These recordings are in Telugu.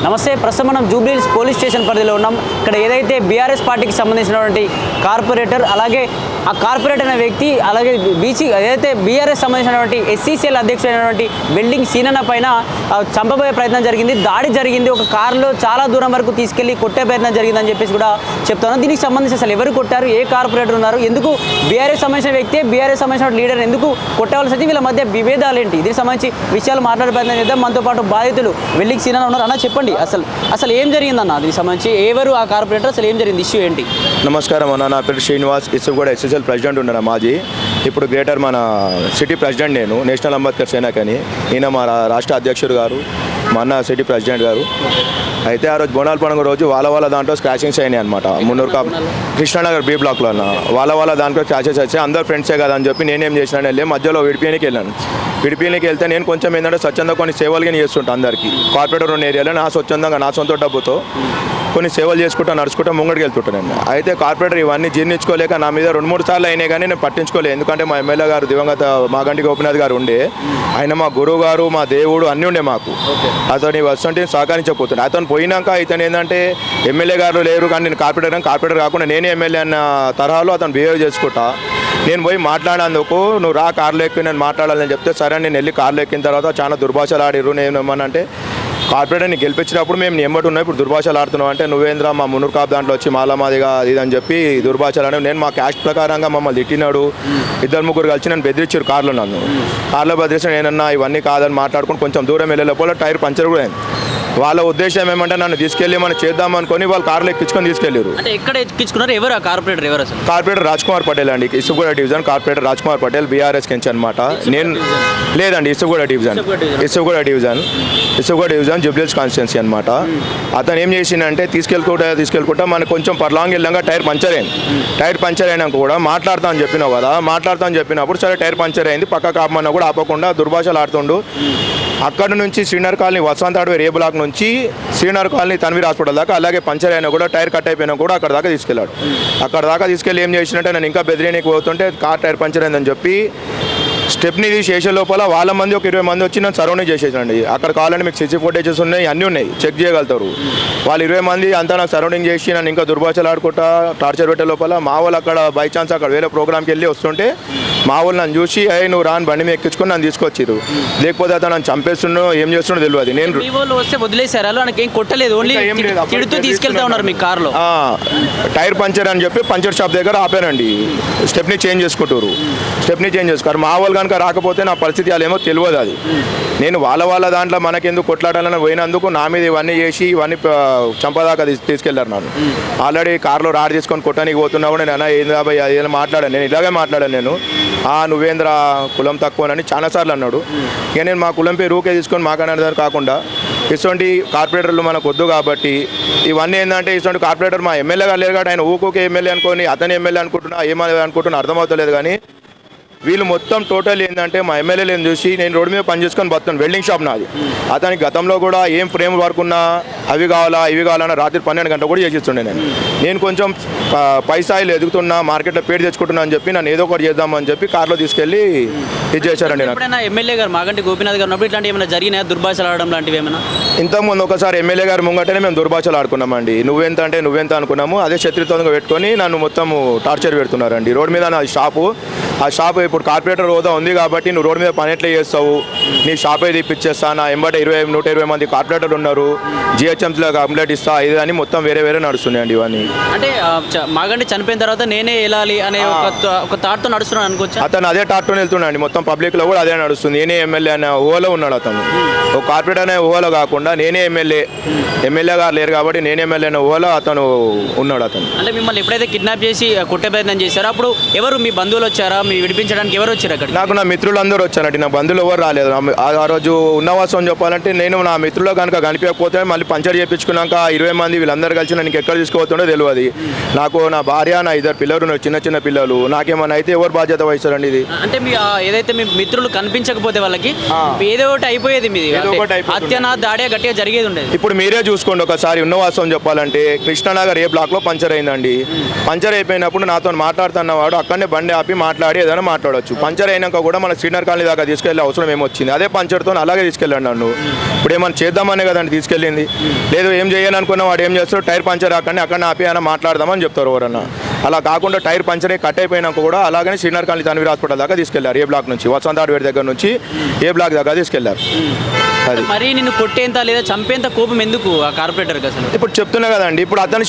నమస్తే. ప్రస్తుతం మనం జూబ్లీహిల్స్ పోలీస్ స్టేషన్ పరిధిలో ఉన్నాం. ఇక్కడ ఏదైతే బీఆర్ఎస్ పార్టీకి సంబంధించినటువంటి కార్పొరేటర్, అలాగే ఆ కార్పొరేటర్ అనే వ్యక్తి, అలాగే బీసీ ఏదైతే బీఆర్ఎస్ సంబంధించినటువంటి ఎస్సీసీఎల్ అధ్యక్షుడైనటువంటి బిల్డింగ్ సీనన్న పైన చంపబోయే ప్రయత్నం జరిగింది, దాడి జరిగింది. ఒక కారులో చాలా దూరం వరకు తీసుకెళ్లి కొట్టే ప్రయత్నం జరిగిందని చెప్పేసి కూడా చెప్తున్నాను. దీనికి సంబంధించి అసలు ఎవరు కొట్టారు, ఏ కార్పొరేటర్ ఉన్నారు, ఎందుకు బీఆర్ఎస్ సంబంధించిన వ్యక్తి, బీఆర్ఎస్ సంబంధించిన లీడర్ ఎందుకు కొట్టవలసి వచ్చి, వీళ్ళ మధ్య విభేదాలు ఏంటి, దీనికి సంబంధించి విషయాలు మాట్లాడే ప్రయత్నం చేద్దాం. మనతో పాటు బాధితులు బిల్డింగ్ సీనన్న ఉన్నారు. అన్న చెప్పండి, అసలు ఏం జరిగిందన్న, దీనికి సంబంధించి ఎవరు ఆ కార్పొరేటర్, అసలు ఏం జరిగింది, ఇష్యూ ఏంటి? నమస్కారం అన్న, నా పేరు శ్రీనివాస్, ఇసుగూడ ఎస్ఎస్ఎల్ ప్రెసిడెంట్ ఉన్నాను మాజీ. ఇప్పుడు గ్రేటర్ మన సిటీ ప్రెసిడెంట్ నేను, నేషనల్ అంబేద్కర్ సేనాకని. ఈయన మా రాష్ట్ర అధ్యక్షుడు గారు, మా అన్న సిటీ ప్రెసిడెంట్ గారు. అయితే ఆ రోజు బోనాల పండుగ రోజు వాళ్ళ దాంట్లో స్క్రాచింగ్స్ అయినాయి అనమాట. మున్నూరు కృష్ణానగర్ బి బ్లాక్లో అన్న వాళ్ళ దాంట్లో స్క్రాచెస్ వచ్చాయి. అందరు ఫ్రెండ్సే కదా అని చెప్పి నేనేం చేసినాను, వెళ్ళి మధ్యలో విడిపియనికి వెళ్ళాను. విడిపియనికి వెళ్తే నేను కొంచెం ఏంటంటే స్వచ్ఛందంగా కొన్ని సేవలుగా చేస్తుంటాను అందరికీ. కార్పొరేటర్ ఉన్న ఏరియాలో నా స్వచ్ఛందంగా నా సొంత డబ్బుతో కొన్ని సేవలు చేసుకుంటా నడుచుకుంటా ముంగడికి వెళ్తుంటాను. అయితే కార్పొరేటర్ ఇవన్నీ జీర్ణించుకోలేక నా మీద 2-3 సార్లు అయినాయి, కానీ నేను పట్టించుకోలేదు. ఎందుకంటే మా ఎమ్మెల్యే గారు దివంగత మాగంటి గోపినాథ్ గారు ఉండే, ఆయన మా గురువు గారు, మా దేవుడు అన్నీ ఉండే మాకు. అతని వస్తుంటే సహకరించకపోతుండే. అతను పోయినాక ఇతను ఏంటంటే ఎమ్మెల్యే గారు లేరు, కానీ నేను కార్పొరేటర్ కాకుండా నేనే ఎమ్మెల్యే అన్న తరహాలో అతను బిహేవ్ చేసుకుంటా. నేను పోయి మాట్లాడినందుకు నువ్వు రా కార్లో ఎక్కి నేను మాట్లాడాలని చెప్తే సరే నేను వెళ్ళి కార్లో ఎక్కిన తర్వాత చాలా దుర్భాషలు ఆడిరు. నేను ఏమనంటే కార్పొరేటర్ని గెలిపించినప్పుడు మేము ఎంబటి ఉన్నాం, ఇప్పుడు దుర్భాషలు ఆడుతున్నాం అంటే నువ్వేంద్ర మా మున్నూరు కాపు దాంట్లో వచ్చి మాదిగా అది అని చెప్పి దుర్భాషలు ఆడి నేను మా క్యాస్ట్ ప్రకారంగా మమ్మల్ని తిట్టినాడు. 2-3 కలిసి నన్ను బెదిరించారు కార్లో. కార్లో బెదిరించి నేనన్నా ఇవన్నీ కాదని మాట్లాడుకుని కొంచెం దూరం వెళ్ళే లోపల టైర్ పంచర్ కూడా అయింది. వాళ్ళ ఉద్దేశం ఏమంటే నన్ను తీసుకెళ్ళి మనం చేద్దాం అనుకుని వాళ్ళు కార్లో ఎక్కించుకొని తీసుకెళ్ళారు. అంటే ఎక్కడ ఎక్కించుకున్నారు, ఎవరు ఆ కార్పొరేటర్, ఎవరు అసలు? కార్పొరేటర్ రాజ్కుమార్ పటేల్ అండి, Isuguda division corporator Rajkumar Patel, BRS కించి అనమాట. నేను లేదండి, ఇసుగూడ డివిజన్ జూబ్లీహిల్స్ కాన్స్టిట్యున్సీ అనమాట. అతను ఏం చేసిందంటే తీసుకెళ్ళుకుంటా మనకు కొంచెం పర్లాంగ్ వెళ్ళాక టైర్ పంచర్ అయింది. టైర్ పంచర్ అయినాక కూడా మాట్లాడతా అని చెప్పినావు కదా, మాట్లాడతా అని చెప్పినప్పుడు సరే టైర్ పంచర్ అయింది, పక్క కాపమన్నా కూడా ఆపకుండా దుర్భాషలు ఆడుతుండు. అక్కడ నుంచి శ్రీనగర్ కాలనీ వసంత అడవి ఏ బ్లాక్ నుంచి శ్రీనగర్ కాలనీ తన్వీర్ హాస్పిటల్ దాకా, అలాగే పంచర్ అయినా కూడా టైర్ కట్ అయిపోయినా కూడా అక్కడ దాకా తీసుకెళ్ళాడు. అక్కడ దాకా తీసుకెళ్ళి ఏం చేసినట్టే నేను ఇంకా బెదిరేనికి పోతుంటే కార్ టైర్ పంచర్ అయిందని చెప్పి స్టెప్ని చేసే లోపల వాళ్ళ మంది ఒక 20 మంది వచ్చి నన్ను సరౌండింగ్ చేసేసానండి. అక్కడ కావాలంటే మీకు CC ఫుటేజెస్ ఉన్నాయి, అన్నీ ఉన్నాయి, చెక్ చేయగలుగుతారు. వాళ్ళు 20 మంది అంతా నాకు సరౌండింగ్ చేసి నన్ను ఇంకా దుర్భాషలు ఆడుకుంటా టార్చర్ పెట్టే లోపల మా వాళ్ళు అక్కడ బై ఛాన్స్ అక్కడ వేరే ప్రోగ్రామ్కి వెళ్ళి వస్తుంటే మా వాళ్ళు నన్ను చూసి నువ్వు రాని బండి మీద ఎక్కించుకొని నన్ను తీసుకొచ్చారు. లేకపోతే అతను నన్ను చంపేస్తుండో ఏం చేస్తుండో తెలియదు. నేను వస్తే వదిలేసారు, ఏం కొట్టలేదు, ఓన్లీ తీసుకెళ్తా ఉన్నారు మీ కార్లో. టైర్ పంచర్ అని చెప్పి పంచర్ షాప్ దగ్గర ఆపానండి. స్టెప్ని చేంజ్ చేసుకుంటారు, మా వాళ్ళు కనుక రాకపోతే నా పరిస్థితి ఏమో తెలియదు. అది నేను వాళ్ళ దాంట్లో మనకెందుకు కొట్లాడాలని పోయినందుకు నా మీద ఇవన్నీ చేసి ఇవన్నీ చంపదాకా తీసుకెళ్లారు. నన్ను ఆల్రెడీ కార్లో రాడ్ తీసుకొని కొట్టడానికి పోతున్నా కూడా నేను ఏందా భయ్ అదేదో మాట్లాడాను, నేను ఇలాగే మాట్లాడాను. నేను నువ్వేంద్ర కులం తక్కువనని చాలాసార్లు అన్నాడు. ఇక నేను మా కులం పేరు ఊకే తీసుకొని మాట్లాడేదాన్ని కాకుండా ఇటువంటి కార్పొరేటర్లు మనకు వద్దు కాబట్టి ఇవన్నీ ఏంటంటే ఇటువంటి కార్పొరేటర్ మా ఎమ్మెల్యే గారు లేరు కాబట్టి ఆయన ఊకే ఎమ్మెల్యే అనుకొని అతని ఎమ్మెల్యే అనుకుంటున్నా ఏమని అనుకుంటున్నా అర్థమవుతలేదు. కానీ వీళ్ళు మొత్తం టోటల్ ఏంటంటే మా ఎమ్మెల్యేలను చూసి నేను రోడ్డు మీద పని చేసుకొని బతాను. వెల్డింగ్ షాప్ నాది. అతనికి గతంలో కూడా ఏం ఫ్రేమ్ వర్క్ ఉన్నా అవి కావాలా ఇవి కావాలన్నా రాత్రి 12 గంటలు కూడా చేసిస్తుండే. నేను కొంచెం పైసాయిలు ఎదుగుతున్నా, మార్కెట్లో పేరు తెచ్చుకుంటున్నా అని చెప్పి నన్ను ఏదో ఒకటి చేద్దామని చెప్పి కార్లో తీసుకెళ్ళి ఇది చేశారండి. నాకు ఎమ్మెల్యే గారు మాగంటి గోపినాథ్ గారు ఉన్నప్పుడు ఇట్లాంటి ఏమైనా జరిగినాయా, దుర్భాషలు ఆడడం లాంటివి ఏమైనా? ఇంతకుముందు ఒకసారి ఎమ్మెల్యే గారు ముంగటనే మేము దుర్భాషలు ఆడుకున్నామండి. నువ్వెంత అనుకున్నాము, అదే శత్రుత్వంగా పెట్టుకొని నన్ను మొత్తం టార్చర్ పెడుతున్నారండి. రోడ్డు మీద నా షాపు, ఆ షాప్ ఇప్పుడు కార్పొరేటర్ హోదా ఉంది కాబట్టి నువ్వు రోడ్డు మీద పని ఎట్లా చేస్తావు, నీ షాపే తీపిచ్చేస్తా, నా ఎంబట 120 మంది కార్పొరేటర్లు ఉన్నారు, GHMCలో కంప్లైంట్ ఇస్తా, ఇది అని మొత్తం వేరే నడుస్తున్నాయండి ఇవన్నీ. అంటే మాగంటి చనిపోయిన తర్వాత నేనే వెళ్ళాలి అనే ఒక థాట్తో నడుస్తున్నాను అనుకోవచ్చు. అతను అదే థాట్తో వెళ్తున్నాడు, మొత్తం పబ్లిక్లో కూడా అదే నడుస్తుంది. నేనే ఎమ్మెల్యే అనే ఊహలో ఉన్నాడు అతను. ఒక కార్పొరేటర్ అనే ఊహలో కాకుండా నేనే ఎమ్మెల్యే గారు లేరు కాబట్టి నేనే ఎమ్మెల్యే అనే ఊహలో అతను ఉన్నాడు. అతను అంటే మిమ్మల్ని ఎప్పుడైతే కిడ్నాప్ చేసి కొట్టే ప్రయత్నం చేశారో అప్పుడు ఎవరు, మీ బంధువులు వచ్చారా, మీ విడిపించడానికి ఎవరు వచ్చారు అక్కడ? నాకు నా మిత్రులు అందరూ వచ్చారండి, నా బంధువులు ఎవరు రాలేదు. ఆ రోజు ఉన్నవాసం చెప్పాలంటే నేను నా మిత్రులు కనుక కనిపించకపోతే మళ్ళీ పంచర్ చేయించుకున్నాక 20 మంది వీళ్ళందరూ కలిసి నన్ను ఎక్కడ తీసుకుపోతుండో తెలియదు. నాకు నా భార్య, నా 2 పిల్లలు, చిన్న పిల్లలు, నాకేమన్నా అయితే ఎవరు బాధ్యత వహిస్తారండి? ఇది అంటే మీ ఏదైతే మీ మిత్రులు కనిపించకపోతే వాళ్ళకి ఏదో ఒకటి అయిపోయేది, మీది హత్యనా దాడి గట్టిగా జరిగేది ఉండేది. ఇప్పుడు మీరే చూసుకోండి ఒకసారి ఉన్నవాసం చెప్పాలంటే కృష్ణానగర్ ఏ బ్లాక్లో పంచర్ అయిందండి. పంచర్ అయిపోయినప్పుడు నాతో మాట్లాడుతున్నవాడు అక్కడనే బండి ఆపి మాట్లాడి ఏదైనా మాట్లాడవచ్చు. పంచర్ అయినాక కూడా మన శ్రీనగర్ కాలనీ దాకా తీసుకెళ్ళే అవసరం ఏమొచ్చింది? అదే పంచర్తో అలాగే తీసుకెళ్ళండి నన్ను. ఇప్పుడు ఏమైనా చేద్దామనే కదండి తీసుకెళ్ళింది. లేదు ఏం చేయాలనుకున్న వాడు ఏం చేస్తాడు, టైర్ పంచర్ రాకండి అక్కడ ఆపి అని మాట్లాడదామని చెప్తారు ఎవరన్నా. అలా కాకుండా టైర్ పంచర్ కట్ అయిపోయినాక కూడా అలాగనే శ్రీనగర్ కాలనీ తన్వీర్ హాస్పిటల్ దాకా తీసుకెళ్లారు. ఏ బ్లాక్ నుంచి వసంత హార్డ్వేర్ దగ్గర నుంచి ఏ బ్లాక్ దాకా తీసుకెళ్లారు. అది మరి నిన్ను కొట్టేంత లేదా చంపేంత కోపం ఎందుకు ఆ కార్పొరేటర్కి అసలు? ఇప్పుడు చెప్తున్నా కదండి, ఇప్పుడు అతని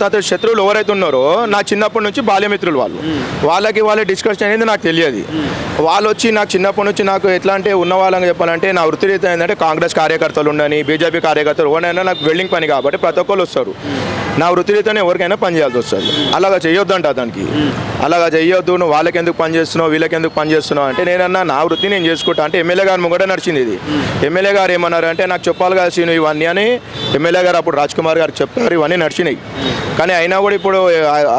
అతని శత్రువులు ఎవరైతే ఉన్నారో నా చిన్నప్పటి నుంచి బాల్యమిత్రులు వాళ్ళకి డిస్కషన్ అనేది నాకు తెలియదు. వాళ్ళు వచ్చి నాకు చిన్నప్పటి నుంచి నాకు ఎట్లా అంటే ఉన్న వాళ్ళని చెప్పాలంటే నా వృత్తిరీత్యా ఏంటంటే కాంగ్రెస్ కార్యకర్తలు ఉండని బీజేపీ కార్యకర్తలు ఎవరైనా నాకు వెల్డింగ్ పని కాబట్టి ప్రతి ఒక్కరు వస్తారు. నా వృత్తిరీత్యానే ఎవరికైనా పని చేయాల్సి వస్తుంది. అలాగా చేయొద్దు అంట అతనికి. అలాగా చేయొద్దు, నువ్వు వాళ్ళకి ఎందుకు పని చేస్తున్నావు వీళ్ళకి ఎందుకు పని చేస్తున్నావు అంటే నేనన్నా నా వృత్తి నేను చేసుకుంటా అంటే ఎమ్మెల్యే గారు ముంగట నడిచింది ఇది. ఎమ్మెల్యే గారు ఏమన్నారు అంటే నాకు చెప్పాలి కదా సీను ఇవన్నీ అని ఎమ్మెల్యే గారు అప్పుడు రాజ్ కుమార్ గారికి చెప్పారు. ఇవన్నీ నడిచినాయి కానీ అయినా కూడా ఇప్పుడు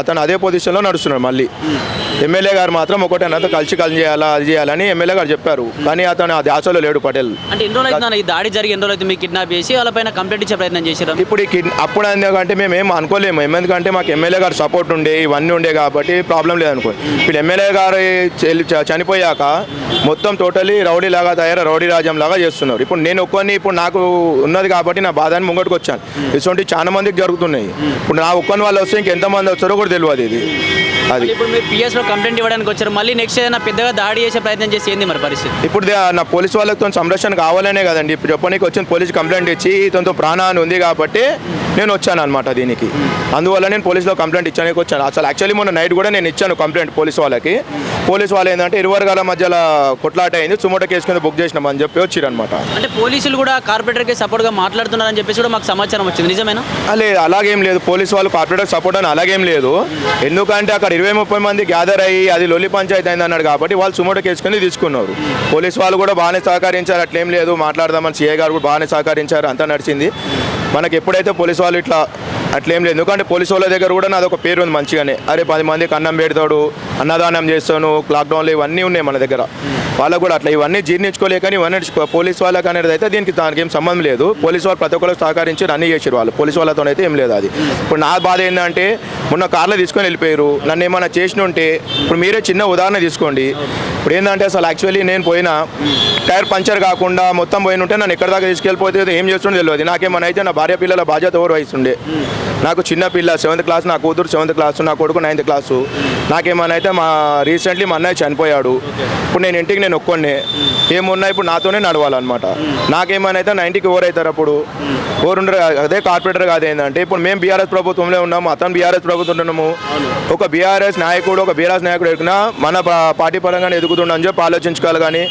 అతను అదే పొజిషన్లో నడుస్తున్నాడు. మళ్ళీ ఎమ్మెల్యే గారు మాత్రం ఒకటే నాతో కలిసి చేయాలా అది చేయాలని ఎమ్మెల్యే గారు చెప్పారు కానీ అతను ఆ ధ్యాసలో లేడు. పటేల్ అంటే ఎన్ని రోజులు అయితే ఈ దాడి జరిగి ఎన్ని రోజులు అయితే మీకు కిడ్నాప్ చేసి వాళ్ళపైన కంప్లైంట్ ఇచ్చే ప్రయత్నం చేశారు? ఇప్పుడు అప్పుడు ఎందుకంటే మేము ఏం అనుకోలేము, ఎందుకంటే మాకు ఎమ్మెల్యే గారు సపోర్ట్ ఉండే ఇవన్నీ ఉండే కాబట్టి ప్రాబ్లం లేదనుకో. ఇప్పుడు ఎమ్మెల్యే గారు చనిపోయాక మొత్తం టోటలీ రౌడీ లాగా రౌడీ రాజ్యం లాగా చేస్తున్నారు. ఇప్పుడు నేను ఒక్కరిని ఇప్పుడు నాకు ఉన్నది కాబట్టి నా బాధని ముంగటికి వచ్చాను. ఇటువంటి చాలా మందికి జరుగుతున్నాయి. ఇప్పుడు నా ఒక్కని వాళ్ళు వస్తే ఇంకెంతమంది వస్తారో కూడా తెలియదు. ఇది అది ఇప్పుడు మీరు పిఎస్లో కంప్లైంట్ ఇవ్వడానికి వచ్చారు, మళ్ళీ నెక్స్ట్ ఏదైనా పెద్దగా దాడి చేసే ప్రయత్నం చేసి ఏంది మరి పరిస్థితి? ఇప్పుడు నా పోలీసు వాళ్ళతో సంరక్షణ కావాలనే కదండి ఇప్పుడు చెప్పడానికి వచ్చిన పోలీసు కంప్లైంట్ ఇచ్చి ఇతనితో ప్రాణహాని ఉంది కాబట్టి నేను వచ్చాను అనమాట దీనికి. అందువల్ల నేను పోలీసులో కంప్లైంట్ ఇచ్చానికి వచ్చాను. అసలు యాక్చువల్లీ మొన్న నైట్ కూడా నేను ఇచ్చాను కంప్లైంట్ పోలీసు వాళ్ళకి. పోలీసు వాళ్ళు ఏంటంటే ఇరు వర్గాల మధ్యలో కొట్లాట అయింది, సుమోటో కేసు కింద బుక్ చేసినామని చెప్పి వచ్చారు అనమాట. అంటే పోలీసులు కూడా కార్పొరేటర్కి సపోర్ట్గా మాట్లాడుతున్నారని చెప్పేసి కూడా మాకు సమాచారం వచ్చింది, నిజమేనా? లేదు అలాగేం లేదు, పోలీసు వాళ్ళు కార్పొరేటర్ సపోర్ట్ అని అలాగేం లేదు. ఎందుకంటే అక్కడ 20-30 మంది గ్యాదర్ అయ్యి అది లొల్లి పంచాయతీ అయింది అన్నాడు కాబట్టి వాళ్ళు సుమోటో కేసు కింద తీసుకున్నారు. పోలీసు వాళ్ళు కూడా బాగానే సహకరించారు, అట్లేం లేదు మాట్లాడదామని సిఐ గారు కూడా బాగానే సహకరించారు, అంతా నడిచింది. మనకి ఎప్పుడైతే పోలీసు వాళ్ళు ఇట్లా అట్లేం లేదు, ఎందుకంటే పోలీసు వాళ్ళ దగ్గర కూడా నాది ఒక పేరు ఉంది మంచిగానే. అరే 10 మందికి అన్నం పెడతాడు, అన్నదానం చేస్తాను, లాక్డౌన్లో ఇవన్నీ ఉన్నాయి మన దగ్గర. వాళ్ళకు కూడా అట్లా ఇవన్నీ జీర్ణించుకోలేకని ఇవన్నీ పోలీసు వాళ్ళకి అనేది అయితే దానికి ఏం సంబంధం లేదు. పోలీసు వాళ్ళు ప్రతి ఒక్కరు సహకరించి అన్నీ చేసారు వాళ్ళు, పోలీసు వాళ్ళతో అయితే ఏం లేదు. అది ఇప్పుడు నా బాధ ఏంటంటే మొన్న కార్లో తీసుకొని వెళ్ళిపోయారు, నన్ను ఏమైనా చేసిన ఉంటే ఇప్పుడు మీరే చిన్న ఉదాహరణ తీసుకోండి. ఇప్పుడు ఏంటంటే అసలు యాక్చువల్లీ నేను పోయినా టైర్ పంచర్ కాకుండా మొత్తం పోయిన ఉంటే నన్ను ఎక్కడి దాకా తీసుకెళ్ళిపోతే ఏం చేస్తుండే తెలియదు. నాకేమైనా అయితే నా భార్య పిల్లల బాధ్యత ఎవరు వహిస్తుండే. నాకు చిన్న పిల్ల 7th క్లాస్, నా కూతురు 7th క్లాసు, నా కొడుకు 9th క్లాసు. నాకేమైనా అయితే రీసెంట్లీ మా అన్నయ్య చనిపోయాడు. ఇప్పుడు నేను ఇంటికి నేను ఒక్కొన్నే ఏమున్నా ఇప్పుడు నాతోనే నడవాలన్నమాట. నాకేమైనా అయితే నా ఇంటికి ఎవరైతారు అప్పుడు ఎవరుండరు. అదే కార్పొరేటర్ కాదు ఏంటంటే ఇప్పుడు మేము బీఆర్ఎస్ ప్రభుత్వంలో ఉన్నాము, అతను బీఆర్ఎస్ ప్రభుత్వం ఉన్నాము. ఒక బీఆర్ఎస్ నాయకుడు ఎక్కినా మన పార్టీ పరంగానే ఎదుగుతుండని చెప్పి ఆలోచించుకోవాలి కానీ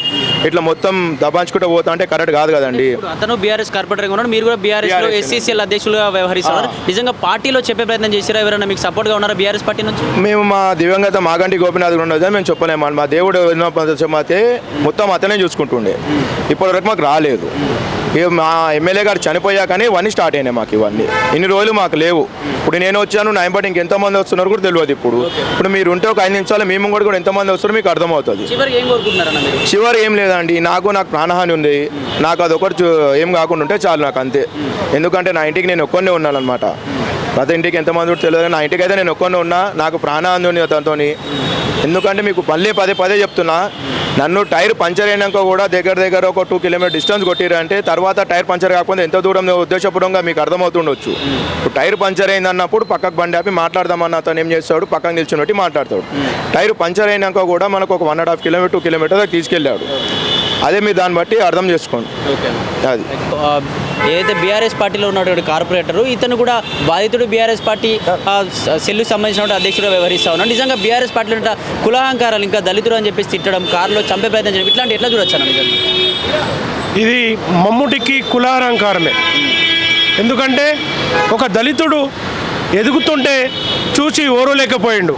ఇట్లా మొత్తం దబాంచుకుంటూ పోతా అంటే కరెక్ట్ కాదు కదండి. అతను బీఆర్ఎస్ కార్పొరేటర్ ఉన్నాడు, మీరు కూడా బీఆర్ఎస్ ఎస్సీసీఎల్ అధ్యక్షులుగా వ్యవహరిస్తున్నారు. నిజంగా పార్టీలో చెప్పే ప్రయత్నం చేశారా? ఎవరైనా మీకు సపోర్ట్గా ఉన్నారా బీఆర్ఎస్ పార్టీ నుంచి? మేము మా దివంగత మాగంటి గోపినాథ్ ఉండదు మేము చెప్పలేము. మా దేవుడు అయితే మొత్తం అతనే చూసుకుంటుండే, ఇప్పటి వరకు మాకు రాలేదు. మా ఎమ్మెల్యే గారు చనిపోయాకనే ఇవన్నీ స్టార్ట్ అయినాయి మాకు. ఇవన్నీ ఇన్ని రోజులు మాకు లేవు. ఇప్పుడు నేను వచ్చాను నా ఎంబటి ఇంకెంతమంది వస్తున్నారు కూడా తెలియదు. ఇప్పుడు మీరు ఉంటే ఒక 5 నిమిషాలు మేము కూడా ఎంతమంది వస్తారో మీకు అర్థమవుతుంది. చివరి ఏం లేదండి, నాకు ప్రాణహాని ఉంది, నాకు అది ఒకటి ఏం కాకుండా ఉంటే చాలు నాకు అంతే. ఎందుకంటే నా ఇంటికి నేను ఒక్కనే ఉన్నానమాట. ప్రతి ఇంటికి ఎంతమంది కూడా తెలియదు, నా ఇంటికి అయితే నేను ఒక్కనే ఉన్నా, నాకు ప్రాణహాని ఉంది దాంతో. ఎందుకంటే మీకు మళ్ళీ పదే చెప్తున్నా, నన్ను టైర్ పంచర్ అయినాక కూడా దగ్గర ఒక 2 కిలోమీటర్ డిస్టెన్స్ కొట్టిరంటే తర్వాత టైర్ పంచర్ కాకపోతే ఎంత దూరం ఉద్దేశపూర్వకంగా మీకు అర్థమవుతుండొచ్చు. ఇప్పుడు టైర్ పంచర్ అయింది అన్నప్పుడు పక్కకు బండి ఆపి మాట్లాడదామన్న అతను ఏం చేస్తాడు, పక్కకు నిల్చున్నట్టు మాట్లాడతాడు. టైర్ పంచర్ అయినాక కూడా మనకు ఒక 1.5 కిలోమీటర్ 2 కిలోమీటర్ దాకా తీసుకెళ్ళాడు. అదే మీరు దాన్ని బట్టి అర్థం చేసుకోండి. అది ఏదైతే బీఆర్ఎస్ పార్టీలో ఉన్నటువంటి కార్పొరేటరు ఇతను కూడా బాధితుడు బీఆర్ఎస్ పార్టీ సెల్లుకు సంబంధించిన అధ్యక్షుడు వ్యవహరిస్తా ఉన్నాడు. నిజంగా బీఆర్ఎస్ పార్టీలో కులాహంకారాలు ఇంకా దళితుడు అని చెప్పేసి తిట్టడం, కారులో చంపే ప్రయత్నం చేయడం ఇట్లాంటి ఎట్లా చూడొచ్చాను? ఇది మమ్ముటికి కులాహంకారమే. ఎందుకంటే ఒక దళితుడు ఎదుగుతుంటే చూసి ఓరలేకపోయిండు.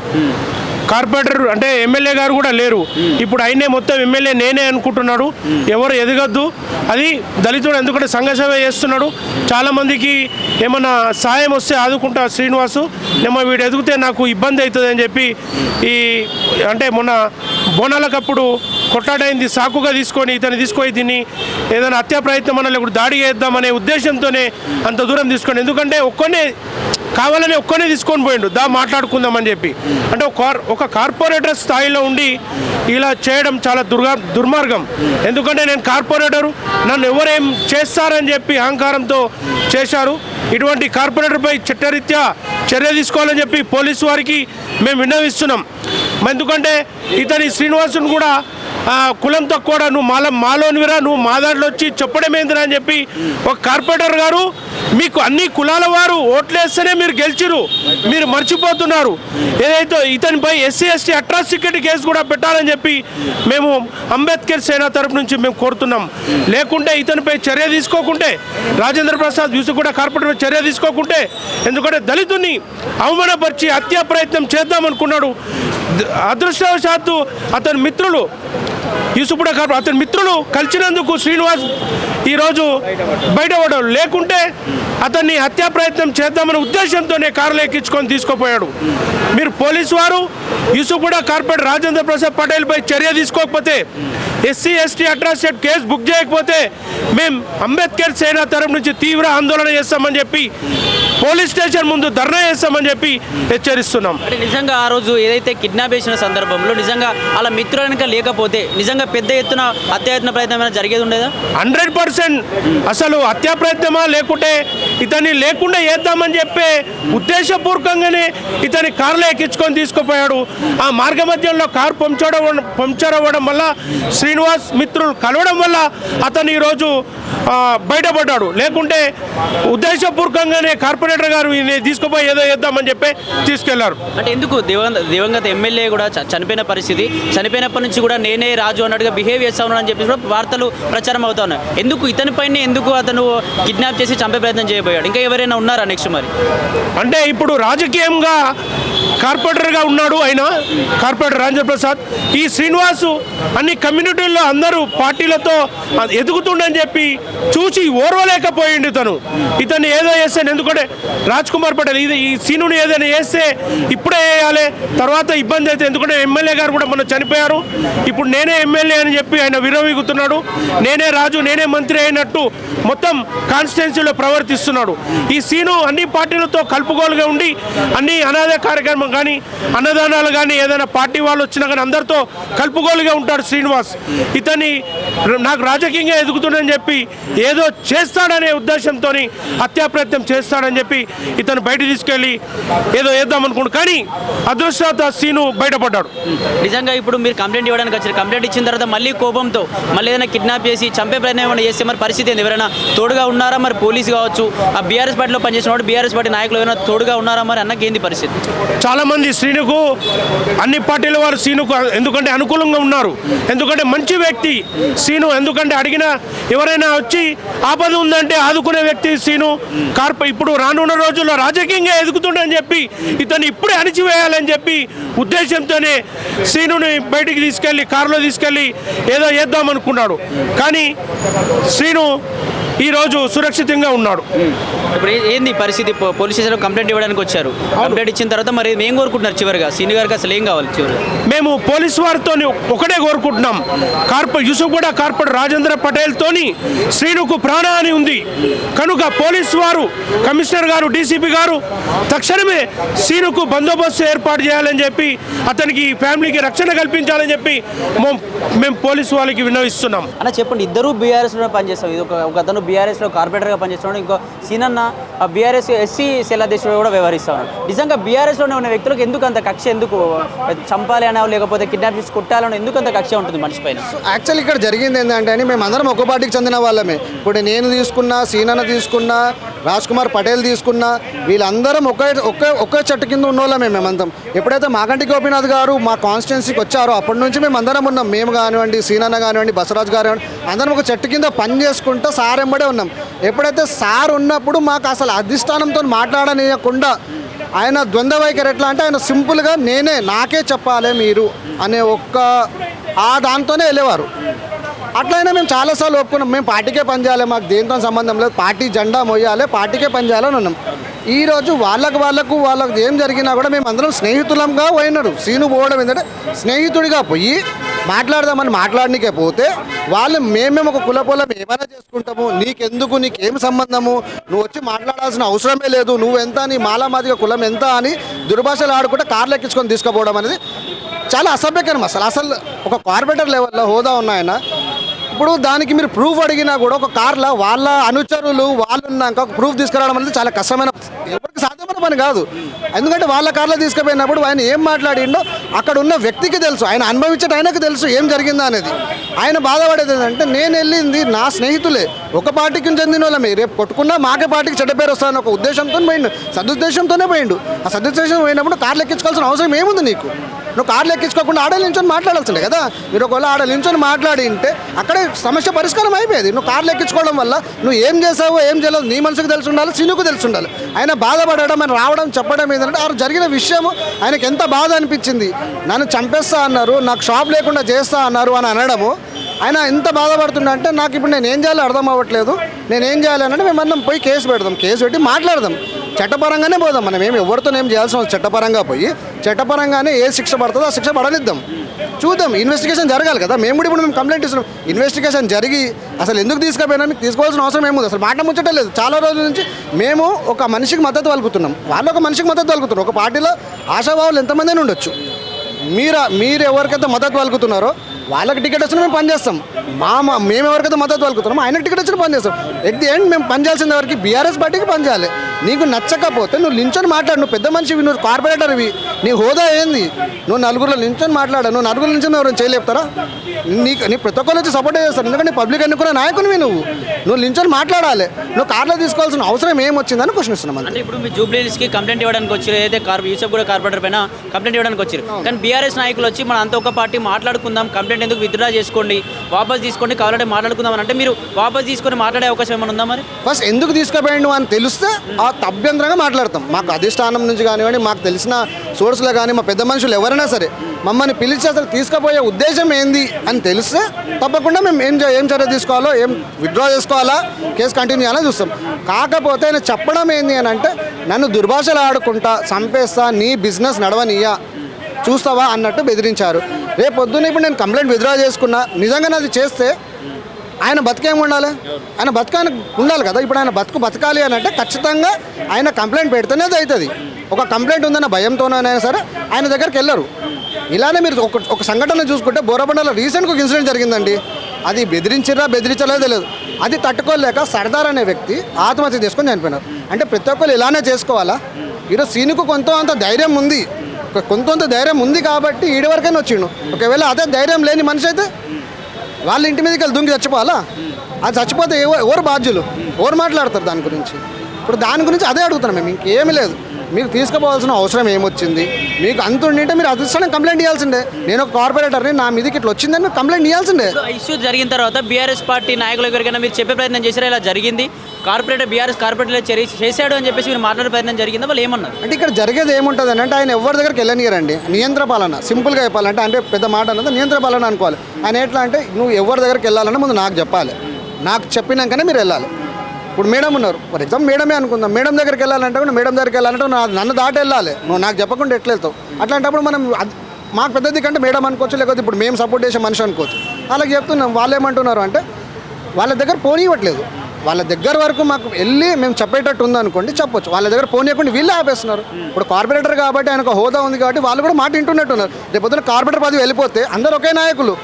కార్పొరేటర్ అంటే ఎమ్మెల్యే గారు కూడా లేరు. ఇప్పుడు ఆయనే మొత్తం ఎమ్మెల్యే నేనే అనుకుంటున్నాడు. ఎవరు ఎదగద్దు, అది దళితుడు ఎందుకంటే సంఘ సేవ చేస్తున్నాడు. చాలామందికి ఏమన్నా సాయం వస్తే ఆదుకుంటా శ్రీనివాసు, వీడు ఎదిగితే నాకు ఇబ్బంది అవుతుంది అని చెప్పి అంటే మొన్న బోనాలకప్పుడు కొట్టాడైంది సాకుగా తీసుకొని ఇతను తీసుకొని దీన్ని ఏదైనా హత్యా ప్రయత్నం అన్న లేకపోతే దాడి చేద్దామనే ఉద్దేశంతోనే అంత దూరం తీసుకోండి. ఎందుకంటే ఒక్కనే కావాలని ఒక్కనే తీసుకొని పోయిండు, దా మాట్లాడుకుందామని చెప్పి. అంటే ఒక కార్పొరేటర్ స్థాయిలో ఉండి ఇలా చేయడం చాలా దుర్మార్గం. ఎందుకంటే నేను కార్పొరేటరు, నన్ను ఎవరేం చేస్తారని చెప్పి అహంకారంతో చేశారు. ఇటువంటి కార్పొరేటర్పై చట్టరీత్యా చర్య తీసుకోవాలని చెప్పి పోలీసు వారికి మేము విన్నవిస్తున్నాం. ఎందుకంటే ఇతని శ్రీనివాసుని కూడా కులం తక్కువ, నువ్వు మాలోనివిరా, నువ్వు మా దాంట్లో వచ్చి చెప్పడం ఏందిరా అని చెప్పి ఒక కార్పొరేటర్ గారు, మీకు అన్ని కులాల వారు ఓట్లేస్తేనే మీరు గెలిచిరు, మీరు మర్చిపోతున్నారు. ఏదైతే ఇతనిపై ఎస్సీ ఎస్టీ అట్రాసిటీ కేసు కూడా పెట్టాలని చెప్పి మేము అంబేద్కర్ సేన తరపు నుంచి మేము కోరుతున్నాం. లేకుంటే ఇతనిపై చర్య తీసుకోకుంటే, రాజేంద్ర ప్రసాద్ యూసుగూడ కార్పొరేటర్ చర్య తీసుకోకుంటే, ఎందుకంటే దళితుని అవమానపరిచి హత్యా ప్రయత్నం చేద్దామనుకున్నాడు. అదృష్టవశాత్తు అతని మిత్రులు యూసుగూడ అతని మిత్రులు కలిసినందుకు శ్రీనివాస్ ఈరోజు బయటపడ్డాడు. లేకుంటే అతన్ని హత్యా ప్రయత్నం చేద్దామనే ఉద్దేశంతోనే కారులో ఎక్కించుకొని తీసుకుపోయాడు. మీరు పోలీసు వారు యూసుగూడ కార్పొరేటర్ రాజేంద్ర ప్రసాద్ పటేల్పై చర్య తీసుకోకపోతే, SC ST atrocity case book చేయకపోతే మేము అంబేద్కర్ సేన తరపు నుంచి తీవ్ర ఆందోళన చేస్తామని చెప్పి, పోలీస్ స్టేషన్ ముందు ధర్నా చేస్తామని చెప్పి హెచ్చరిస్తున్నాం. అంటే నిజంగా ఆ రోజు ఏదైతే కిడ్నాప్ చేసిన సందర్భంలో నిజంగా అలా మిత్రులు కనుక లేకపోతే నిజంగా పెద్ద ఎత్తున హత్యాయత్న ప్రయత్నం ఏమైనా జరిగేది ఉండేదా? 100% అసలు హత్యా ప్రయత్నమా, లేకుంటే ఇతన్ని లేకుండా చేద్దామని చెప్పే ఉద్దేశపూర్వకంగానే ఇతని కారులో ఎక్కించుకొని తీసుకుపోయాడు. ఆ మార్గ మధ్యంలో కారు పంక్చర్ అవ్వడం వల్ల, శ్రీనివాస్ మిత్రులు కలవడం వల్ల అతను ఈరోజు బయటపడ్డాడు. లేకుంటే ఉద్దేశపూర్వకంగానే కార్పొరేటర్ గారు తీసుకుపోయి ఏదో చేద్దామని చెప్పి తీసుకెళ్లారు. అంటే ఎందుకు దివంగత ఎమ్మెల్యే కూడా చనిపోయిన పరిస్థితి, చనిపోయినప్పటి నుంచి కూడా నేనే రాజు అన్నట్టుగా బిహేవ్ చేస్తా ఉన్నాను అని చెప్పి కూడా వార్తలు ప్రచారం అవుతా ఉన్నాయి. ఎందుకు ఇతనిపైనే ఎందుకు అతను కిడ్నాప్ చేసి చంపే ప్రయత్నం చేయబోయాడు? ఇంకా ఎవరైనా ఉన్నారా నెక్స్ట్? మరి అంటే ఇప్పుడు రాజకీయంగా కార్పొరేటర్గా ఉన్నాడు ఆయన, కార్పొరేటర్ రాజేంద్ర ప్రసాద్. ఈ శ్రీనివాసు అన్ని కమ్యూనిటీల్లో అందరూ పార్టీలతో ఎదుగుతుండని చెప్పి చూసి ఓర్వలేకపోయింది ఇతను ఏదో చేస్తాను. ఎందుకంటే రాజ్ కుమార్ పటేల్ ఈ సీనుని ఏదైనా చేస్తే ఇప్పుడే వేయాలి, తర్వాత ఇబ్బంది అయితే. ఎందుకంటే ఎమ్మెల్యే గారు కూడా మొన్న చనిపోయారు, ఇప్పుడు నేనే ఎమ్మెల్యే అని చెప్పి ఆయన విరవీగుతున్నాడు. నేనే రాజు, నేనే మంత్రి అయినట్టు మొత్తం కాన్స్టిట్యున్సీలో ప్రవర్తిస్తున్నాడు. ఈ సీను అన్ని పార్టీలతో కలుపుగోలుగా ఉండి అన్ని అనాథ కార్యక్రమం కానీ, అన్నదానాలు కానీ, ఏదైనా పార్టీ వాళ్ళు వచ్చినా కానీ అందరితో కలుపుగోలుగా ఉంటాడు శ్రీనివాస్. ఇతన్ని నాకు రాజకీయంగా ఎదుగుతుందని చెప్పి ఏదో చేస్తాడనే ఉద్దేశంతో హత్యా ప్రయత్నం చేస్తాడని చెప్పి ఇతను బయట తీసుకెళ్ళి ఏదో వేద్దాం అనుకుంటు, కానీ అదృష్టవశాత్తు సీను బయటపడ్డాడు. నిజంగా ఇప్పుడు మీరు కంప్లైంట్ ఇవ్వడానికి వచ్చారు, కంప్లైంట్ ఇచ్చిన తర్వాత మళ్ళీ కోపంతో మళ్ళీ ఏదైనా కిడ్నాప్ చేసి చంపే ప్రయత్నం ఏమైనా చేస్తే మరి పరిస్థితి ఏంది? ఎవరైనా తోడుగా ఉన్నారా? మరి పోలీసు కావచ్చు, ఆ బీఆర్ఎస్ పార్టీలో పనిచేసిన బీఆర్ఎస్ పార్టీ నాయకులు ఏమైనా తోడుగా ఉన్నారా? మరి అన్నకి ఏంది పరిస్థితి? చాలా మంది శ్రీనుకు, అన్ని పార్టీల వారు శ్రీనుకు ఎందుకంటే అనుకూలంగా ఉన్నారు. ఎందుకంటే మంచి వ్యక్తి శ్రీను. ఎందుకంటే అడిగిన ఎవరైనా వచ్చి ఆపద ఉందంటే ఆదుకునే వ్యక్తి శ్రీను. ఇప్పుడు రానున్న రోజుల్లో రాజకీయంగా ఎదుగుతుండని చెప్పి ఇతను ఇప్పుడే అణిచివేయాలని చెప్పి ఉద్దేశంతోనే శ్రీనుని బయటికి తీసుకెళ్ళి కారులో తీసుకెళ్ళి ఏదో చేద్దామనుకున్నాడు. కానీ శ్రీను ఈరోజు సురక్షితంగా ఉన్నాడు. ఇప్పుడు ఏంది పరిస్థితి? పోలీస్ స్టేషన్లో కంప్లైంట్ ఇవ్వడానికి వచ్చారు, కంప్లైంట్ ఇచ్చిన తర్వాత మరి ఏం కోరుకుంటున్నారు చివరిగా? సీని గారికి అసలు ఏం కావాలి చివరిగా? మేము పోలీసు వారితో ఒకటే కోరుకుంటున్నాం, యూసుగూడ కార్పొరేటర్ రాజేంద్ర పటేల్తోని శ్రీనుకు ప్రాణహాని ఉంది కనుక పోలీసు వారు, కమిషనర్ గారు, డీసీపీ గారు తక్షణమే శ్రీనుకు బందోబస్తు ఏర్పాటు చేయాలని చెప్పి, అతనికి ఫ్యామిలీకి రక్షణ కల్పించాలని చెప్పి మేము పోలీసు వాళ్ళకి విన్నవిస్తున్నాం. అన్న చెప్పండి, ఇద్దరు బీఆర్ఎస్లో పనిచేస్తాం. ఇది ఒక అతను బీఆర్ఎస్లో కార్పొరేటర్గా పనిచేస్తున్నాడు, ఇంకో సీనన్న బీఆర్ఎస్ ఎస్సీ సెల్ అధ్యక్షుడు కూడా వ్యవహరిస్తాడు. నిజంగా బీఆర్ఎస్లోనే ఉన్న వ్యక్తులకు ఎందుకు అంత కక్ష? ఎందుకు చంపాలి అనే లేకపోతే కిడ్నాప్ చేసి కొట్టాలని ఎందుకు అంత కక్ష ఉంటుంది మనిషి పైన? యాక్చువల్లీ ఇక్కడ జరిగింది ఏంటంటే అని మేము అందరం ఒక పార్టీకి చెందిన వాళ్ళమే. ఇప్పుడు నేను తీసుకున్నా, సీనన్న తీసుకున్నా, రాజ్ కుమార్ పటేల్ తీసుకున్నా, వీళ్ళందరం ఒకే చెట్టు కింద ఉన్నోళ్ళమే మేమంతం. ఎప్పుడైతే మాగంటి గోపీనాథ్ గారు మా కాన్స్టిట్యున్సీకి వచ్చారో అప్పటి నుంచి మేము అందరం ఉన్నాం. మేము కానివ్వండి, సీనన్న కానివ్వండి, బసవరాజ్ గారు కానివ్వండి, అందరం ఒక చెట్టు కింద పని చేసుకుంటూ సార్ ఎంబడే ఉన్నాం. ఎప్పుడైతే సార్ ఉన్నప్పుడు మాకు అసలు అధిష్టానంతో మాట్లాడనీయకుండా ఆయన ద్వంద్వ వైఖరి ఎట్లా అంటే ఆయన సింపుల్గా నాకే చెప్పాలి మీరు అనే దాంతోనే వెళ్ళేవారు. అట్లయినా మేము చాలాసార్లు ఒప్పుకున్నాం, మేము పార్టీకే పనిచేయాలి, మాకు దేంతో సంబంధం లేదు, పార్టీ జెండా మోయాలి, పార్టీకే పనిచేయాలని ఉన్నాం. ఈరోజు వాళ్ళకు ఏం జరిగినా కూడా మేము అందరం స్నేహితులంగా పోయినాడు. సీను పోవడం ఏంటంటే స్నేహితుడిగా పోయి మాట్లాడదామని మాట్లాడనికే పోతే వాళ్ళు మేమేం ఒక కులపోలం ఏమైనా చేసుకుంటాము, నీకెందుకు, నీకేం సంబంధము, నువ్వు వచ్చి మాట్లాడాల్సిన అవసరమే లేదు, నువ్వు ఎంత, నీ మాలామాదిగా కులం ఎంత అని దుర్భాషలు ఆడుకుంటే కార్లు ఎక్కించుకొని తీసుకుపోవడం అనేది చాలా అసభ్యకరం. అసలు ఒక కార్పొరేటర్ లెవెల్లో హోదా ఉన్నాయన ఇప్పుడు దానికి మీరు ప్రూఫ్ అడిగినా కూడా ఒక కార్లో వాళ్ళ అనుచరులు వాళ్ళు ఉన్నాక ఒక ప్రూఫ్ తీసుకురావడం అనేది చాలా కష్టమైన, ఎవరికి సాధ్యమైన పని కాదు. ఎందుకంటే వాళ్ళ కార్లో తీసుకుపోయినప్పుడు ఆయన ఏం మాట్లాడిండో అక్కడ ఉన్న వ్యక్తికి తెలుసు, ఆయన అనుభవించడం ఆయనకు తెలుసు ఏం జరిగిందా అనేది. ఆయన బాధపడేది ఏంటంటే నేను వెళ్ళింది నా స్నేహితులే, ఒక పార్టీకి చెందిన వాళ్ళమే, రేపు కొట్టుకున్నా మాకే పార్టీకి చెడ్డ పేరు వస్తుందని ఒక ఉద్దేశంతో పోయిండు, సదుద్దేశంతోనే పోయిండు. ఆ సదుద్దేశం పోయినప్పుడు కార్లు ఎక్కించుకోవాల్సిన అవసరం ఏముంది నీకు? నువ్వు కార్లు ఎక్కించుకోకుండా ఆడ నించొని మాట్లాడాల్సిందే కదా. మీరు ఒకవేళ ఆడ నించొని మాట్లాడి ఉంటే అక్కడే సమస్య పరిష్కారం అయిపోయేది. నువ్వు కార్లు ఎక్కించుకోవడం వల్ల నువ్వు ఏం చేసావో ఏం చేయలేదు నీ మనసుకు తెలిసి ఉండాలి, సీనుకు తెలిసి ఉండాలి. ఆయన బాధపడడం, ఆయన రావడం, చెప్పడం ఏంటంటే ఆ జరిగిన విషయము ఆయనకి ఎంత బాధ అనిపించింది. నన్ను చంపేస్తా అన్నారు, నాకు షాప్ లేకుండా చేస్తా అన్నారు అని అనడము ఆయన ఎంత బాధపడుతుండే అంటే నాకు ఇప్పుడు నేను ఏం చేయాలో అర్థం అవ్వట్లేదు, నేను ఏం చేయాలి అంటే మేము అన్నం పోయి కేసు పెడదాం, కేసు పెట్టి మాట్లాడదాం, చట్టపరంగానే పోదాం. మనం ఏమి ఎవరితో ఏం చేయాల్సిన అవసరం, చట్టపరంగా పోయి చట్టపరంగానే ఏ శిక్ష పడుతుందో ఆ శిక్ష పడనిద్దాం, చూద్దాం. ఇన్వెస్టిగేషన్ జరగాలి కదా. మేము కూడా ఇప్పుడు మేము కంప్లైంట్ ఇస్తున్నాం, ఇన్వెస్టిగేషన్ జరిగి అసలు ఎందుకు తీసుకుపోయినా మీకు తీసుకోవాల్సిన అవసరం ఏముంది, అసలు మాట ముచ్చటే లేదు. చాలా రోజుల నుంచి మేము ఒక మనిషికి మద్దతు పలుకుతున్నాం, వాళ్ళు ఒక మనిషికి మద్దతు పలుకుతున్నారు. ఒక పార్టీలో ఆశాభావులు ఎంతమంది అని ఉండొచ్చు, మీరు ఎవరికైతే మద్దతు పలుకుతున్నారో వాళ్ళకి టికెట్ వచ్చినా మేము పనిచేస్తాం, మేము ఎవరికైతే మద్దతు పలుకుతున్నామో ఆయనకు టికెట్ వచ్చినా పనిచేస్తాం. ఎట్ ది ఎండ్ మేము పనిచేయాల్సిన ఎవరికి బీఆర్ఎస్ పార్టీకి పనిచేయాలి. నీకు నచ్చకపోతే నువ్వు నించొని మాట్లాడు, నువ్వు పెద్ద మనిషివి, నువ్వు కార్పొరేటర్వి, నీ హోదా ఏంది, నువ్వు నలుగురిలో నించొని మాట్లాడు, నువ్వు నలుగురు నించొని ఎవరైనా చేయలేపుతారా? నీ ప్రతి ఒక్కరు వచ్చి సపోర్ట్ చేస్తారు, ఎందుకంటే పబ్లిక్ ఎన్నుకున్న నాయకునివి నువ్వు నించొని మాట్లాడాలి. నువ్వు కార్లో తీసుకోవాల్సిన అవసరం ఏం వచ్చిందని క్వశ్చన్ ఇస్తున్నాం. అంటే ఇప్పుడు మీ జూబ్లీహిల్స్కి కంప్లైంట్ ఇవ్వడానికి వచ్చారు, ఏదైతే యూసఫ్ కూడా కార్పొరేటర్ పైన కంప్లైంట్ ఇవ్వడానికి వచ్చారు, కానీ బీఆర్ఎస్ నాయకులు వచ్చి మన అంత ఒక పార్టీ మాట్లాడుకుందాం, కంప్లైంట్ ఎందుకు విత్డ్రా చేసుకోండి, వాపస్ తీసుకోండి, కావాలంటే మాట్లాడుకుందాం అంటే మీరు వాపస్ తీసుకొని మాట్లాడే అవకాశం ఏమైనా ఉందా? మరి ఫస్ట్ ఎందుకు తీసుకుపోయిండు అని తెలిస్తే ఆ అభ్యంతరంగా మాట్లాడతాం. మాకు అధిష్టానం నుంచి కానివ్వండి, మాకు తెలిసిన సోర్స్లో కానీ మా పెద్ద మనుషులు ఎవరైనా సరే మమ్మల్ని పిలిచి అసలు తీసుకుపోయే ఉద్దేశం ఏంది అని తెలిస్తే తప్పకుండా మేము ఏం చర్య తీసుకోవాలో, ఏం విత్డ్రా చేసుకోవాలా, కేసు కంటిన్యూ చేయాలని చూస్తాం. కాకపోతే ఆయన చెప్పడం ఏంది అని అంటే నన్ను దుర్భాషలు ఆడుకుంటా చంపేస్తా, నీ బిజినెస్ నడవనీయా, చూస్తావా అన్నట్టు బెదిరించారు. రేపు పొద్దున్న ఇప్పుడు నేను కంప్లైంట్ విత్డ్రా చేసుకున్నా, నిజంగా అది చేస్తే ఆయన బతికేం ఉండాలి, ఆయన ఉండాలి కదా. ఇప్పుడు ఆయన బతకాలి అని అంటే ఖచ్చితంగా ఆయన కంప్లైంట్ పెడితేనే అది అవుతుంది. ఒక కంప్లైంట్ ఉందన్న భయంతోనైనా సరే ఆయన దగ్గరికి వెళ్ళరు. ఇలానే మీరు ఒక సంఘటన చూసుకుంటే బోరబండలో రీసెంట్గా ఒక ఇన్సిడెంట్ జరిగిందండి. అది బెదిరించలేదో తెలియదు, అది తట్టుకోలేక సర్దార్ అనే వ్యక్తి ఆత్మహత్య చేసుకొని చనిపోయినారు. అంటే ప్రతి ఒక్కరు ఇలానే చేసుకోవాలా? ఈరోజు సీనుకు కొంత ధైర్యం ఉంది కాబట్టి ఈడి వరకైనా వచ్చిండు. ఒకవేళ అదే ధైర్యం లేని మనిషి అయితే వాళ్ళ ఇంటి మీదకి వెళ్ళి దుంగి చచ్చిపోవాలా? అది చచ్చిపోతే ఎవరు బాధ్యులు, ఎవరు మాట్లాడతారు దాని గురించి? ఇప్పుడు దాని గురించి అదే అడుగుతున్నాం మేము, ఇంకేమీ లేదు. మీకు తీసుకుపోవాల్సిన అవసరం ఏమొచ్చింది? మీకు అంత ఉండింటే మీరు అధిష్టానం కంప్లైంట్ ఇవ్వాల్సిందే. నేను ఒక కార్పొరేటర్ని, నా మీదకి ఇట్లా వచ్చిందని మీరు కంప్లైంట్ ఇవ్వాల్సిందే. ఇష్యూ జరిగిన తర్వాత బీఆర్ఎస్ పార్టీ నాయకులు ఎవరికైనా మీరు చెప్పే ప్రయత్నం చేశారా ఇలా జరిగింది, బీఆర్ఎస్ కార్పొరేటర్ చేశాడు అని చెప్పేసి మీరు మాట్లాడే ప్రయత్నం జరిగిందా? వాళ్ళు ఏమన్నారు అంటే ఇక్కడ జరిగేది ఏముంటుంది అంటే ఆయన ఎవరి దగ్గరికి వెళ్ళనియరండి. నియంత్ర పాలన, సింపుల్గా చెప్పాలంటే, అంటే పెద్ద మాట అన్నది నియంత్ర పాలన అనుకోవాలి. ఆయన ఎట్లా అంటే నువ్వు ఎవరి దగ్గరికి వెళ్ళాలన్నా ముందు నాకు చెప్పాలి, నాకు చెప్పినాకనే మీరు వెళ్ళాలి. ఇప్పుడు మేడం ఉన్నారు, ఫర్ ఎగ్జాంపుల్ మేడమే అనుకుందాం, మేడం దగ్గరికి వెళ్ళాలంటే కూడా మేడం దగ్గరికి వెళ్ళాలంటే నన్ను దాటి వెళ్ళాలి, నువ్వు నాకు చెప్పకుండా ఎట్లా వెళ్తావు? అట్లాంటప్పుడు మనం మాకు పెద్దది కంటే మేడం అనుకోవచ్చు, లేకపోతే ఇప్పుడు మేము సపోర్ట్ చేసే మనిషి అనుకోవచ్చు. అలాగే చెప్తున్నాం. వాళ్ళు ఏమంటున్నారు అంటే వాళ్ళ దగ్గర పోనీయట్లేదు, వాళ్ళ దగ్గర వరకు మాకు వెళ్ళి మేము చెప్పేటట్టు ఉందనుకోండి చెప్పొచ్చు, వాళ్ళ దగ్గర పోనీయకుండా వీళ్ళే ఆపేస్తున్నారు. ఇప్పుడు కార్పొరేటర్ కాబట్టి ఆయనకు హోదా ఉంది కాబట్టి వాళ్ళు కూడా మాట వింటున్నట్టున్నారు. రేపు పొద్దున కార్పొరేటర్ పదవి వెళ్ళిపోతే అందరూ ఒకే నాయకులు,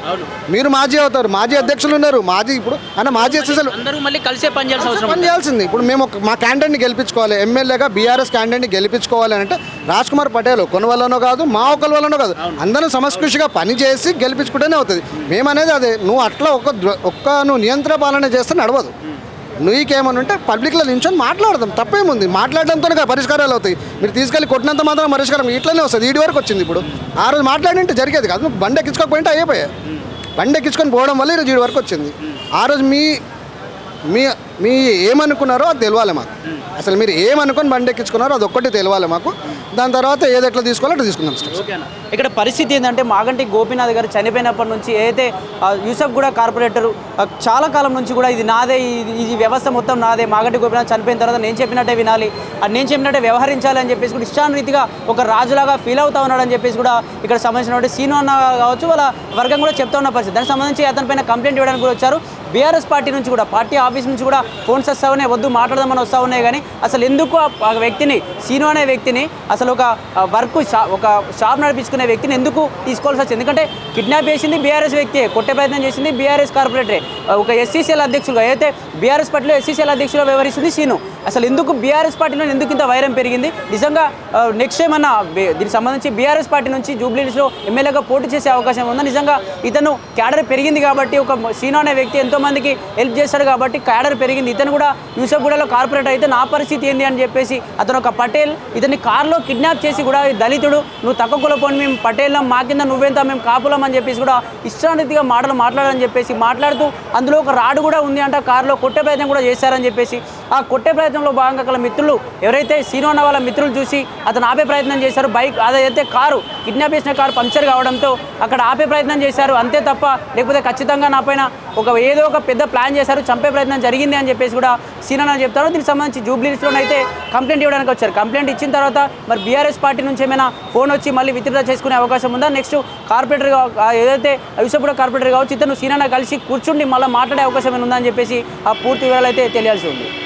మీరు మాజీ అవుతారు, మాజీ అధ్యక్షులు ఉన్నారు, ఇప్పుడు ఆయన మాజీ ఎస్ఎస్ఎల్ అందరూ మళ్ళీ కలిసే పనిచేయాల్సింది. ఇప్పుడు మేము మా క్యాండిడేట్ని గెలిపించుకోవాలి, ఎమ్మెల్యేగా బీఆర్ఎస్ క్యాండిడేట్ని గెలిపించుకోవాలి అంటే రాజ్ కుమార్ పటేల్ కొన్ని వల్లనో కాదు, మా ఒకరి వల్లనో కాదు, అందరూ సమస్కృషిగా పనిచేసి గెలిపించుకుంటేనే అవుతుంది. మేమనేది అదే, నువ్వు అట్లా నువ్వు నియంత్రణ పాలన చేస్తే నడవదు. నీకేమని ఉంటే పబ్లిక్లో నించొని మాట్లాడదాం, తప్పేముంది? మాట్లాడడంతోనే పరిష్కారాలు అవుతాయి. మీరు తీసుకెళ్ళి కొట్టినంత మాత్రం పరిష్కారం ఇట్లనే వస్తుంది. ఈడి వరకు వచ్చింది. ఇప్పుడు ఆ రోజు మాట్లాడింటే జరిగేది కాదు, నువ్వు బండి ఎక్కించుకోకపోయింటే అయిపోయాయి. బండి ఎక్కించుకొని పోవడం వల్ల ఈరోజు ఈడి వరకు వచ్చింది. ఆ రోజు మీ ఏమనుకున్నారో అది తెలియాలి మాకు. అసలు మీరు ఏమనుకొని బండి ఎక్కించుకున్నారో అది ఒక్కటి తెలియాలి మాకు. దాని తర్వాత ఏది ఎట్లా తీసుకోవాలో అట్లా తీసుకుందాం స్టెప్స్. ఓకేనా. ఇక్కడ పరిస్థితి ఏంటంటే మాగంటి గోపీనాథ్ గారు చనిపోయినప్పటి నుంచి ఏదైతే యూసఫ్ కూడా కార్పొరేటరు చాలా కాలం నుంచి కూడా ఇది నాదే, ఈ వ్యవస్థ మొత్తం నాదే, మాగంటి గోపీనాథ్ చనిపోయిన తర్వాత నేను చెప్పినట్టే వినాలి, నేను చెప్పినట్టే వ్యవహరించాలి అని చెప్పేసి కూడా ఇష్టానురీతిగా ఒక రాజులాగా ఫీల్ అవుతా ఉన్నాడని చెప్పేసి కూడా ఇక్కడ సంబంధించినటువంటి సీను అన్న కావచ్చు వాళ్ళ వర్గం కూడా చెప్తా ఉన్న పరిస్థితి. దానికి సంబంధించి అతనిపైన కంప్లైంట్ ఇవ్వడానికి కూడా వచ్చారు. బీఆర్ఎస్ పార్టీ నుంచి కూడా, పార్టీ ఆఫీస్ నుంచి కూడా ఫోన్స్ వస్తూ ఉన్నాయి, వద్దు మాట్లాడదామని వస్తూ ఉన్నాయి. కానీ అసలు ఎందుకు ఆ వ్యక్తిని, సీను అనే వ్యక్తిని, అసలు ఒక ఒక షాప్ నడిపించుకునే వ్యక్తిని ఎందుకు తీసుకోవాల్సి వచ్చింది? ఎందుకంటే కిడ్నాప్ చేసింది బీఆర్ఎస్ వ్యక్తి, కొట్టే ప్రయత్నం చేసింది బీఆర్ఎస్ కార్పొరేటరే, ఒక ఎస్సీసీఎల్ అధ్యక్షులుగా అయితే బీఆర్ఎస్ పార్టీలో ఎస్సీసీఎల్ అధ్యక్షులుగా వ్యవహరిస్తుంది సీను. అసలు ఎందుకు బీఆర్ఎస్ పార్టీలో ఎందుకు ఇంత వైరం పెరిగింది? నిజంగా నెక్స్ట్ టైం అన్న దీనికి సంబంధించి బీఆర్ఎస్ పార్టీ నుంచి జూబ్లీహిల్స్లో ఎమ్మెల్యేగా పోటీ చేసే అవకాశం ఉందా? నిజంగా ఇతను క్యాడర్ పెరిగింది కాబట్టి, ఒక సీను అనే వ్యక్తి ఎంతో మందికి హెల్ప్ చేస్తాడు కాబట్టి క్యాడర్ పెరిగింది. ఇతను కూడా యూసఫ్గూడలో కార్పొరేటర్ అయితే నా పరిస్థితి ఏంది అని చెప్పేసి అతను ఒక పటేల్ ఇతన్ని కార్లో కిడ్నాప్ చేసి కూడా దళితుడు, నువ్వు తక్కువ కులపోని, మేము పటేళ్ళం, మా కింద నువ్వెంత, మేము కాపులం అని చెప్పేసి కూడా ఇష్టానురీతిగా మాట్లాడాలని చెప్పేసి మాట్లాడుతూ అందులో ఒక రాడు కూడా ఉంది అంట, కారులో కొట్టే ప్రయత్నం కూడా చేశారని చెప్పేసి ఆ కొట్టే ప్రయత్నంలో భాగంగా గల మిత్రులు ఎవరైతే సీను అన్న వాళ్ళ మిత్రులు చూసి అతను ఆపే ప్రయత్నం చేశారు. బైక్ అదైతే కారు కిడ్నాప్ చేసిన కారు పంక్చర్ కావడంతో అక్కడ ఆపే ప్రయత్నం చేశారు, అంతే తప్ప లేకపోతే ఖచ్చితంగా నా పైన ఏదో ఒక పెద్ద ప్లాన్ చేశారు, చంపే ప్రయత్నం జరిగింది అని చెప్పేసి కూడా సీను అన్న చెప్తారు. దీనికి సంబంధించి జూబ్లీహిల్స్లోనైతే కంప్లైంట్ ఇవ్వడానికి వచ్చారు. కంప్లైంట్ ఇచ్చిన తర్వాత మరి బీఆర్ఎస్ పార్టీ నుంచి ఏమైనా ఫోన్ వచ్చి మళ్ళీ విత్డ్రా చేసుకునే అవకాశం ఉందా? నెక్స్ట్ కార్పొరేటర్గా ఏదైతే యూసఫ్గూడ కార్పొరేటర్ కావచ్చు ఇతను సీను అన్న కలిసి కూర్చుండి మళ్ళీ మాట్లాడే అవకాశం ఏమైనా ఉందా అని చెప్పేసి ఆ పూర్తి వివరాలు అయితే తెలియాల్సి ఉంది.